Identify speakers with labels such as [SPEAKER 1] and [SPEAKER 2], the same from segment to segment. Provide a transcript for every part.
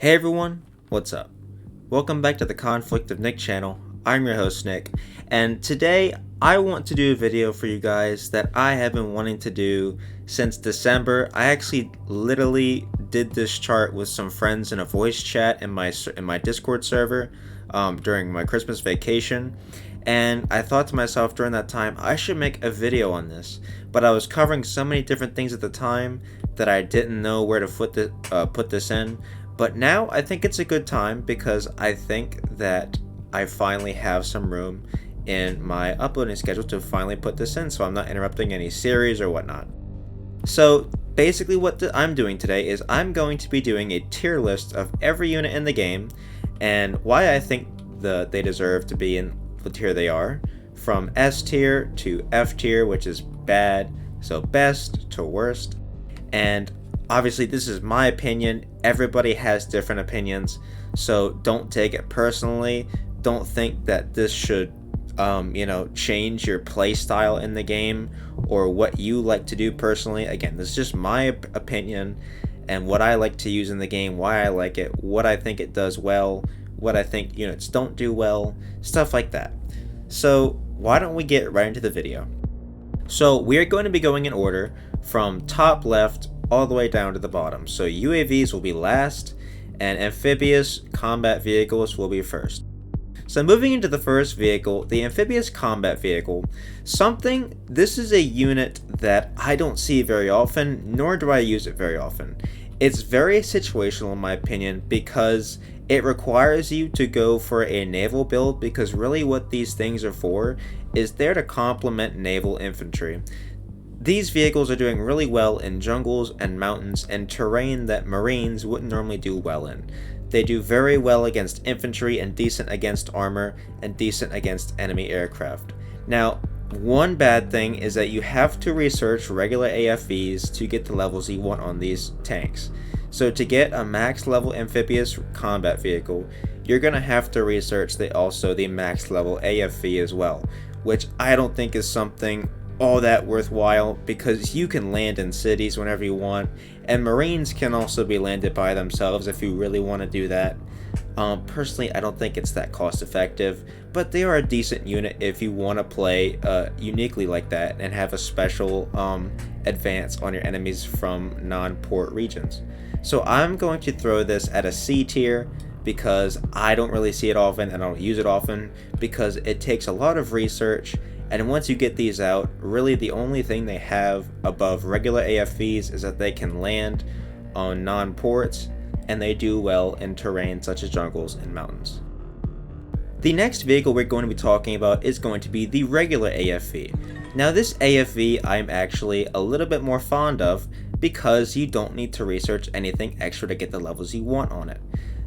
[SPEAKER 1] Hey everyone, what's up? Welcome back to the Conflict of Nick channel. I'm your host Nick, and today I want to do a video for you guys that I have been wanting to do since December. I actually literally did this chart with some friends in a voice chat in my Discord server during my Christmas vacation, and I thought to myself during that time I should make a video on this, but I was covering so many different things at the time that I didn't know where to put this in. But now I think it's a good time because I think that I finally have some room in my uploading schedule to finally put this in, so I'm not interrupting any series or whatnot. So basically what I'm doing today is I'm going to be doing a tier list of every unit in the game and why I think they deserve to be in the tier they are, from S tier to F tier, which is bad, so best to worst. And obviously this is my opinion. Everybody has different opinions, so don't take it personally. Don't think that this should change your play style in the game or what you like to do personally. Again, this is just my opinion and what I like to use in the game, why I like it, what I think it does well, what I think units don't do well, stuff like that. So why don't we get right into the video. So we're going to be going in order from top left all the way down to the bottom. So UAVs will be last and amphibious combat vehicles will be first. So moving into the first vehicle, the amphibious combat vehicle, this is a unit that I don't see very often, nor do I use it very often. It's very situational in my opinion because it requires you to go for a naval build, because really what these things are for is there to complement naval infantry. These vehicles are doing really well in jungles and mountains and terrain that Marines wouldn't normally do well in. They do very well against infantry and decent against armor and decent against enemy aircraft. Now, one bad thing is that you have to research regular AFVs to get the levels you want on these tanks. So to get a max level amphibious combat vehicle, you're going to have to research the max level AFV as well, which I don't think is something all that worthwhile, because you can land in cities whenever you want, and Marines can also be landed by themselves if you really want to do that. Personally, I don't think it's that cost effective, but they are a decent unit if you want to play uniquely like that and have a special advance on your enemies from non-port regions. So I'm going to throw this at a C tier because I don't really see it often and I don't use it often because it takes a lot of research. And once you get these out, really the only thing they have above regular AFVs is that they can land on non-ports, and they do well in terrain such as jungles and mountains. The next vehicle we're going to be talking about is going to be the regular AFV. Now this AFV I'm actually a little bit more fond of because you don't need to research anything extra to get the levels you want on it.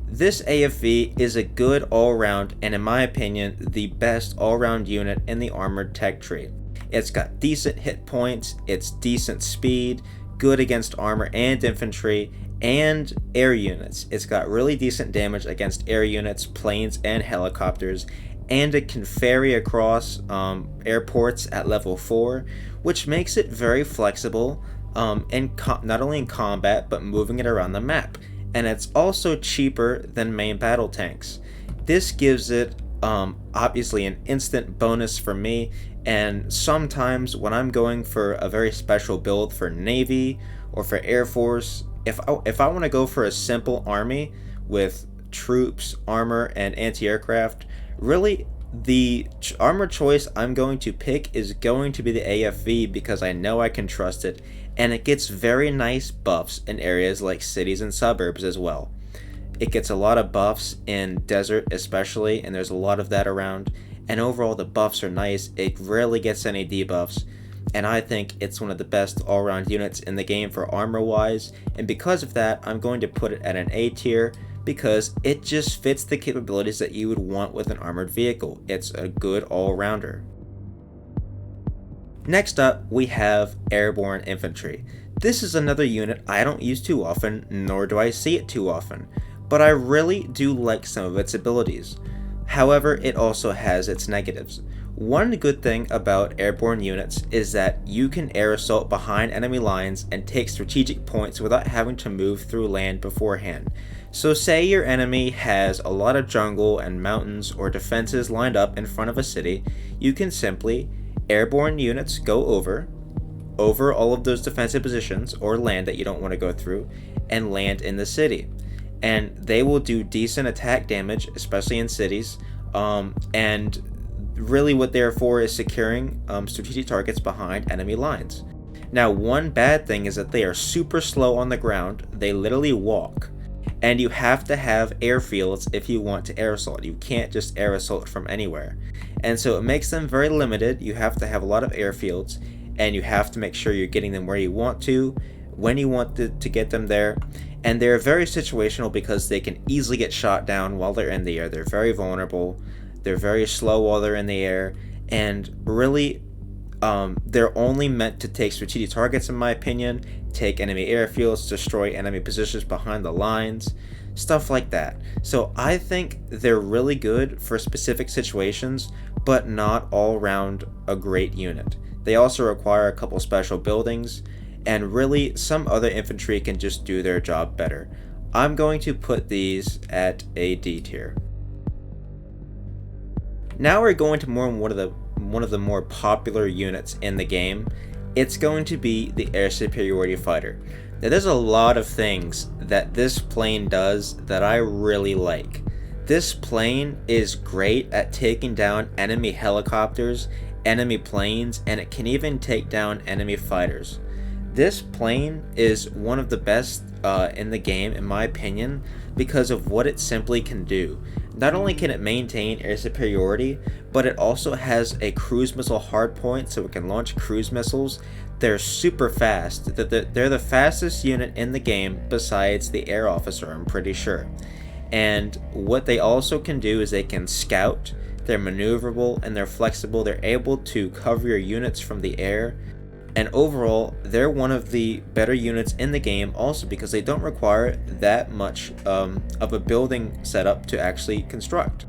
[SPEAKER 1] This AFV is a good all-round, and in my opinion, the best all-round unit in the armored tech tree. It's got decent hit points, it's decent speed, good against armor and infantry, and air units. It's got really decent damage against air units, planes, and helicopters, and it can ferry across airports at level 4, which makes it very flexible not only in combat, but moving it around the map. And it's also cheaper than main battle tanks. This gives it obviously an instant bonus for me, and sometimes when I'm going for a very special build for Navy or for Air Force, if I want to go for a simple army with troops, armor, and anti-aircraft, really the armor choice I'm going to pick is going to be the AFV because I know I can trust it, and it gets very nice buffs in areas like cities and suburbs as well. It gets a lot of buffs in desert especially, and there's a lot of that around, and overall the buffs are nice. It rarely gets any debuffs, and I think it's one of the best all-round units in the game for armor wise, and because of that I'm going to put it at an A tier because it just fits the capabilities that you would want with an armored vehicle. It's a good all-rounder. Next up, we have Airborne Infantry. This is another unit I don't use too often, nor do I see it too often, but I really do like some of its abilities. However, it also has its negatives. One good thing about airborne units is that you can air assault behind enemy lines and take strategic points without having to move through land beforehand. So say your enemy has a lot of jungle and mountains or defenses lined up in front of a city, you can simply airborne units go over all of those defensive positions or land that you don't want to go through and land in the city. And they will do decent attack damage, especially in cities, and really what they're for is securing strategic targets behind enemy lines. Now, one bad thing is that they are super slow on the ground. They literally walk, and you have to have airfields if you want to air assault. You can't just air assault from anywhere, and so it makes them very limited. You have to have a lot of airfields, and you have to make sure you're getting them where you want to, when you want to get them there. And they're very situational because they can easily get shot down while they're in the air. They're very vulnerable. They're very slow while they're in the air, and really they're only meant to take strategic targets, in my opinion, take enemy airfields, destroy enemy positions behind the lines, stuff like that. So I think they're really good for specific situations, but not all around a great unit. They also require a couple special buildings, and really some other infantry can just do their job better. I'm going to put these at a D tier. Now we're going to one of the more popular units in the game. It's going to be the Air Superiority Fighter. Now, there's a lot of things that this plane does that I really like. This plane is great at taking down enemy helicopters, enemy planes, and it can even take down enemy fighters. This plane is one of the best in the game, in my opinion, because of what it simply can do. Not only can it maintain air superiority, but it also has a cruise missile hardpoint, so it can launch cruise missiles. They're super fast. They're the fastest unit in the game besides the air officer, I'm pretty sure. And what they also can do is they can scout, they're maneuverable, and they're flexible. They're able to cover your units from the air. And overall, they're one of the better units in the game also because they don't require that much of a building setup to actually construct.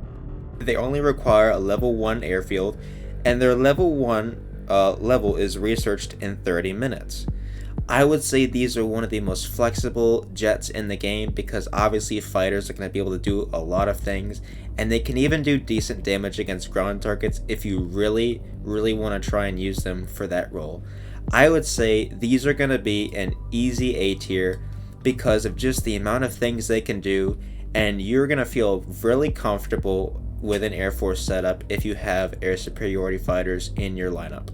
[SPEAKER 1] They only require a level 1 airfield, and their level 1 level is researched in 30 minutes. I would say these are one of the most flexible jets in the game because obviously fighters are going to be able to do a lot of things, and they can even do decent damage against ground targets if you really want to try and use them for that role. I would say these are going to be an easy A tier because of just the amount of things they can do, and you're going to feel really comfortable with an Air Force setup if you have air superiority fighters in your lineup.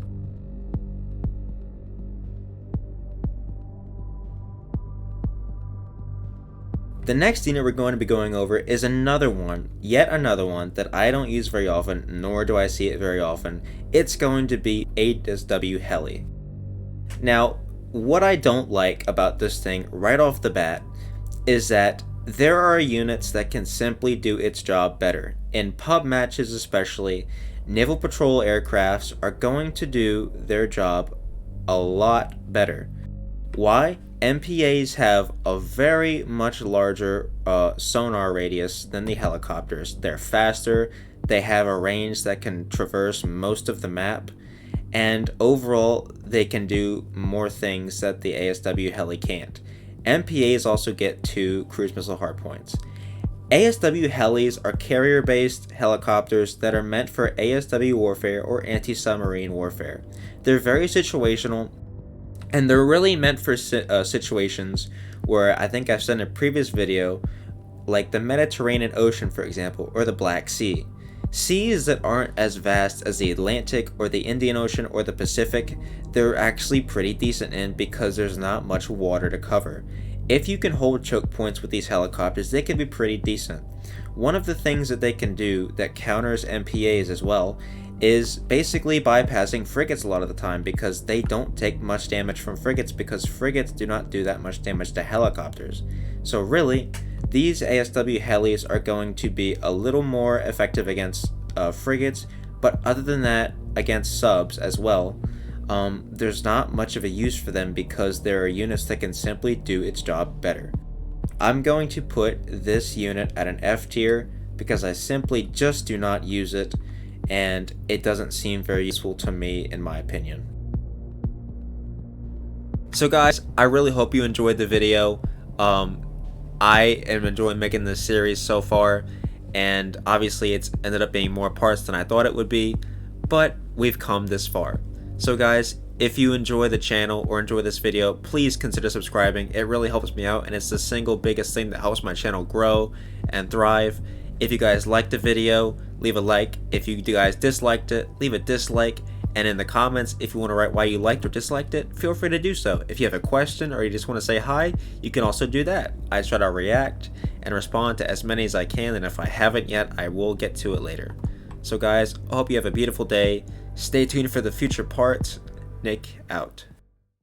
[SPEAKER 1] The next unit we're going to be going over is yet another one that I don't use very often, nor do I see it very often. It's going to be ASW Heli. Now, what I don't like about this thing right off the bat is that there are units that can simply do its job better. In pub matches especially, naval patrol aircrafts are going to do their job a lot better. Why? MPAs have a very much larger sonar radius than the helicopters. They're faster, they have a range that can traverse most of the map, and overall they can do more things that the ASW Heli can't. MPAs also get 2 cruise missile hardpoints. ASW Helis are carrier-based helicopters that are meant for ASW warfare or anti-submarine warfare. They're very situational, and they're really meant for situations where I think I've said in a previous video, like the Mediterranean Ocean, for example, or the Black Sea. Seas that aren't as vast as the Atlantic or the Indian Ocean or the Pacific, they're actually pretty decent in because there's not much water to cover. If you can hold choke points with these helicopters, they can be pretty decent. One of the things that they can do that counters MPAs as well is basically bypassing frigates a lot of the time because they don't take much damage from frigates because frigates do not do that much damage to helicopters. So really, these ASW Helis are going to be a little more effective against frigates, but other than that, against subs as well, there's not much of a use for them because there are units that can simply do its job better. I'm going to put this unit at an F tier because I simply just do not use it. and it doesn't seem very useful to me in my opinion. So guys, I really hope you enjoyed the video. I am enjoying making this series so far, and obviously it's ended up being more parts than I thought it would be, but we've come this far. So guys, if you enjoy the channel or enjoy this video, please consider subscribing. It really helps me out, and it's the single biggest thing that helps my channel grow and thrive. If you guys liked the video, leave a like. If you guys disliked it, leave a dislike. And in the comments, if you want to write why you liked or disliked it, feel free to do so. If you have a question or you just want to say hi, you can also do that. I try to react and respond to as many as I can, and if I haven't yet, I will get to it later. So guys, I hope you have a beautiful day. Stay tuned for the future parts. Nick out.